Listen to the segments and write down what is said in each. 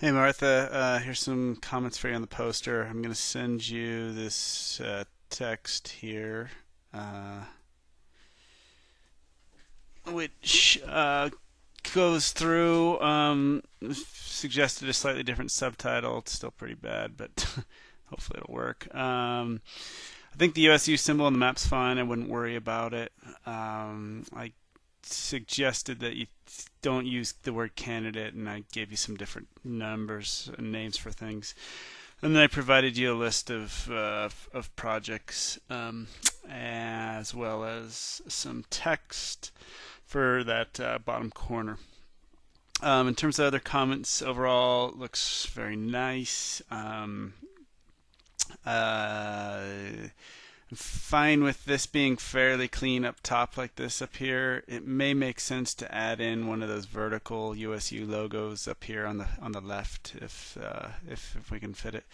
Hey Martha, here's some comments for you on the poster. I'm going to send you this text here, uh, which goes through, suggested a slightly different subtitle. It's still pretty bad, but hopefully it'll work. I think the USU symbol on the map's fine. I wouldn't worry about it. I suggested that you don't use the word candidate, and I gave you some different numbers and names for things. And then I provided you a list of projects, as well as some text for that bottom corner. In terms of other comments, overall it looks very nice. I'm fine with this being fairly clean up top like this up here. It may make sense to add in one of those vertical USU logos up here on the left if we can fit it.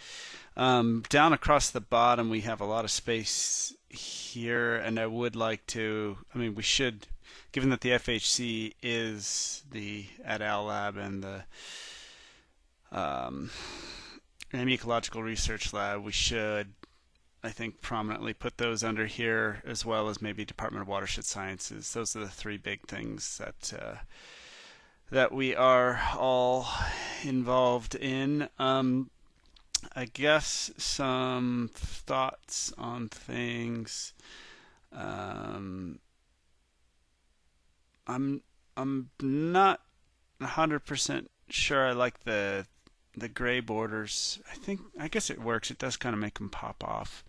Down across the bottom we have a lot of space here, and I would like to. I mean, we should, given that the FHC is the Ad Al Lab and the Ecological Research Lab, we should, I think, prominently put those under here, as well as maybe Department of Watershed Sciences. Those are the three big things that we are all involved in. I guess some thoughts on things. I'm I'm not 100% sure I like the gray borders. I guess it works. It does kind of make them pop off.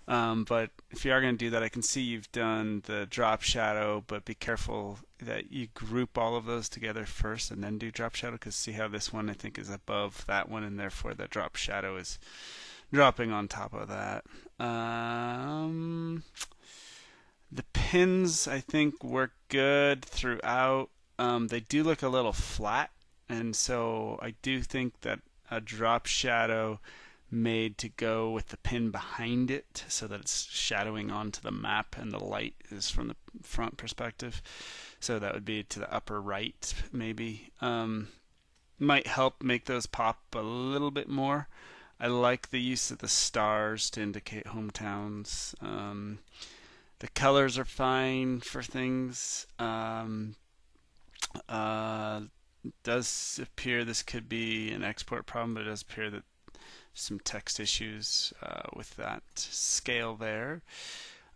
But if you are going to do that, I can see you've done the drop shadow, but be careful that you group all of those together first and then do drop shadow, because see how this one I think is above that one, and therefore the drop shadow is dropping on top of that. The pins I think work good throughout. They do look a little flat, and so I do think that a drop shadow made to go with the pin behind it so that it's shadowing onto the map and the light is from the front perspective. So that would be to the upper right, maybe. Might help make those pop a little bit more. I like the use of the stars to indicate hometowns. The colors are fine for things. Uh, does appear this could be an export problem, but it does appear that some text issues with that scale there.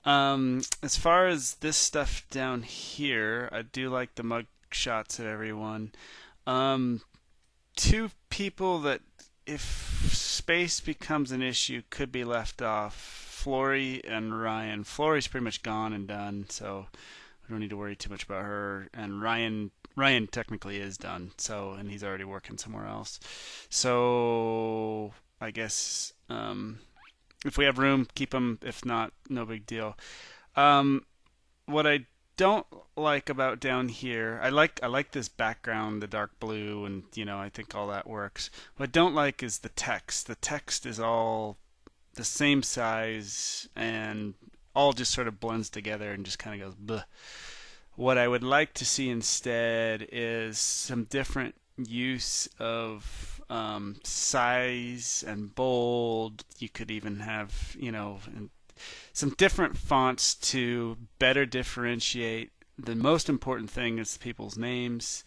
As far as this stuff down here, I do like the mug shots of everyone. Two people that, if space becomes an issue, could be left off: Flory and Ryan. Flory's pretty much gone and done, so I don't need to worry too much about her. And Ryan technically is done, so, and he's already working somewhere else. So I guess if we have room, keep him. If not, no big deal. What I don't like about down here, I like this background, the dark blue, and I think all that works. What I don't like is the text. The text is all the same size and all just sort of blends together and just kind of goes bleh. What I would like to see instead is some different use of size and bold. You could even have, some different fonts to better differentiate. The most important thing is people's names.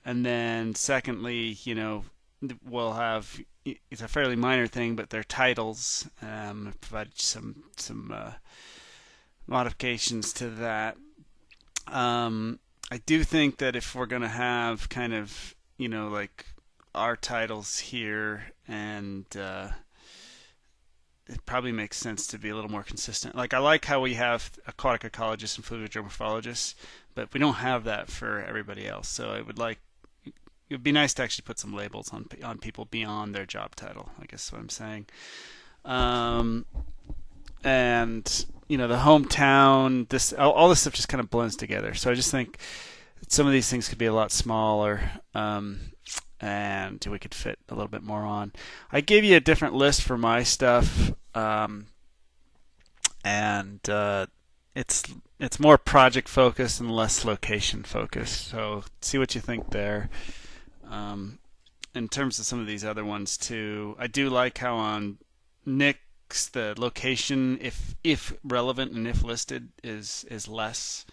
And then secondly, we'll have, it's a fairly minor thing, but their titles. I've provided some modifications to that. I do think that if we're going to have kind of, like our titles here, and it probably makes sense to be a little more consistent. Like, I like how we have aquatic ecologists and fluid geomorphologists, but we don't have that for everybody else. So it would be nice to actually put some labels on people beyond their job title, I guess is what I'm saying. And the hometown, this all this stuff just kind of blends together. So I just think some of these things could be a lot smaller, and we could fit a little bit more on. I gave you a different list for my stuff, and it's more project focused and less location focused. So see what you think there. in terms of some of these other ones too, I do like how on Nick's the location, if relevant and if listed, is less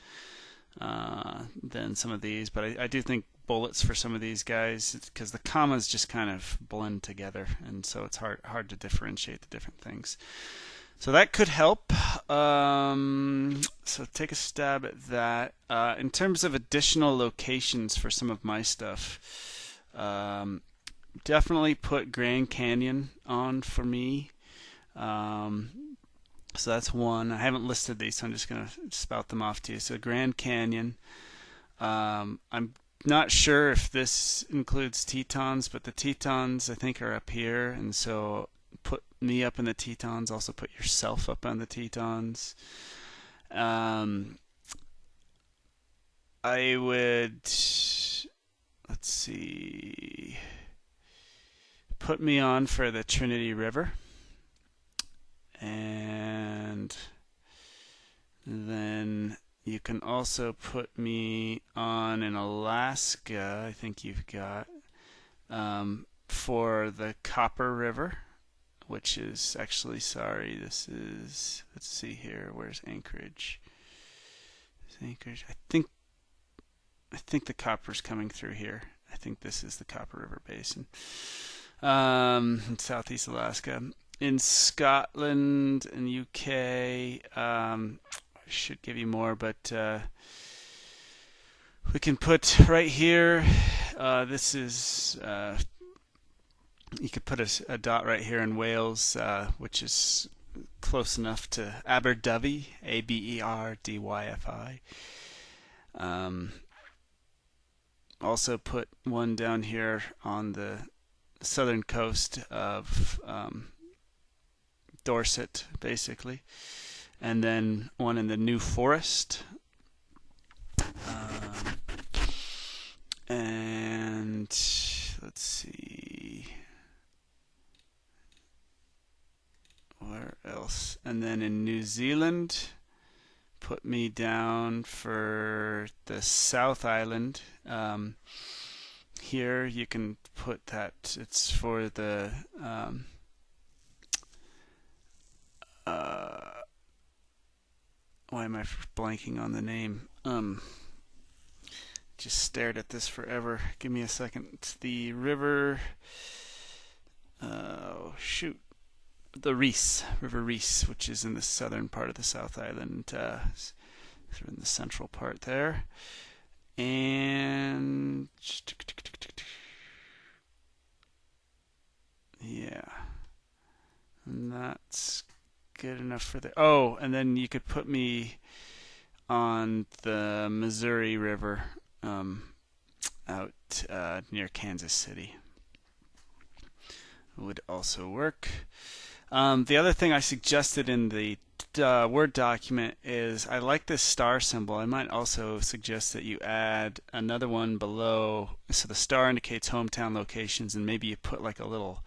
than some of these. But I do think bullets for some of these guys, because the commas just kind of blend together, and so it's hard to differentiate the different things. So that could help. So take a stab at that. In terms of additional locations for some of my stuff, definitely put Grand Canyon on for me. So that's one. I haven't listed these, so I'm just going to spout them off to you. So Grand Canyon. I'm not sure if this includes Tetons, but the Tetons I think are up here, and so put me up in the Tetons. Also put yourself up on the Tetons. I would, let's see, put me on for the Trinity River. And then you can also put me on in Alaska, I think you've got, for the Copper River, which is actually, sorry, this is, let's see here, where's Anchorage? Anchorage, I think the copper's coming through here. I think this is the Copper River Basin. In Southeast Alaska. In Scotland and UK, I should give you more, but we can put right here, this is, you could put a dot right here in Wales, which is close enough to Aberdyfi, Aberdyfi. Also put one down here on the southern coast of Dorset, basically, and then one in the New Forest, and let's see where else, and then in New Zealand put me down for the South Island. Here you can put that it's for the why am I blanking on the name? Just stared at this forever. Give me a second. It's the river. Oh shoot, the River Rhys, which is in the southern part of the South Island, sort of in the central part there, and yeah, and that's good enough for the. Oh, and then you could put me on the Missouri River, out near Kansas City. Would also work. The other thing I suggested in the Word document is I like this star symbol. I might also suggest that you add another one below. So the star indicates hometown locations, and maybe you put like a little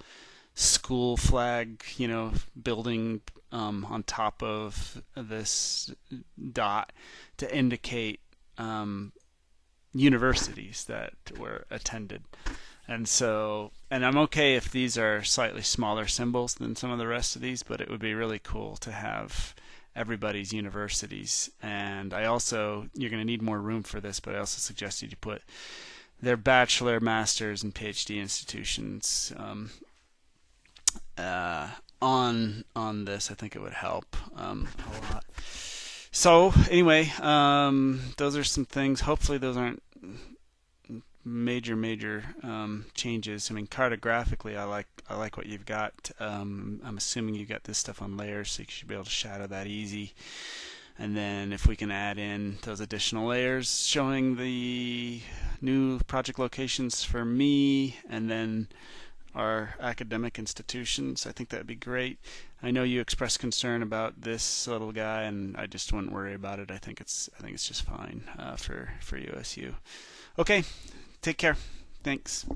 school flag, building on top of this dot to indicate universities that were attended. And I'm okay if these are slightly smaller symbols than some of the rest of these, but it would be really cool to have everybody's universities. And I also, you're going to need more room for this, but I also suggested you put their bachelor, master's, and PhD institutions on this. I think it would help a lot. So anyway, those are some things. Hopefully those aren't major changes. I mean, cartographically, I like what you've got. I'm assuming you got this stuff on layers, so you should be able to shadow that easy. And then if we can add in those additional layers showing the new project locations for me, and then our academic institutions, I think that'd be great. I know you expressed concern about this little guy, and I just wouldn't worry about it. I think it's just fine for USU. Okay, take care. Thanks.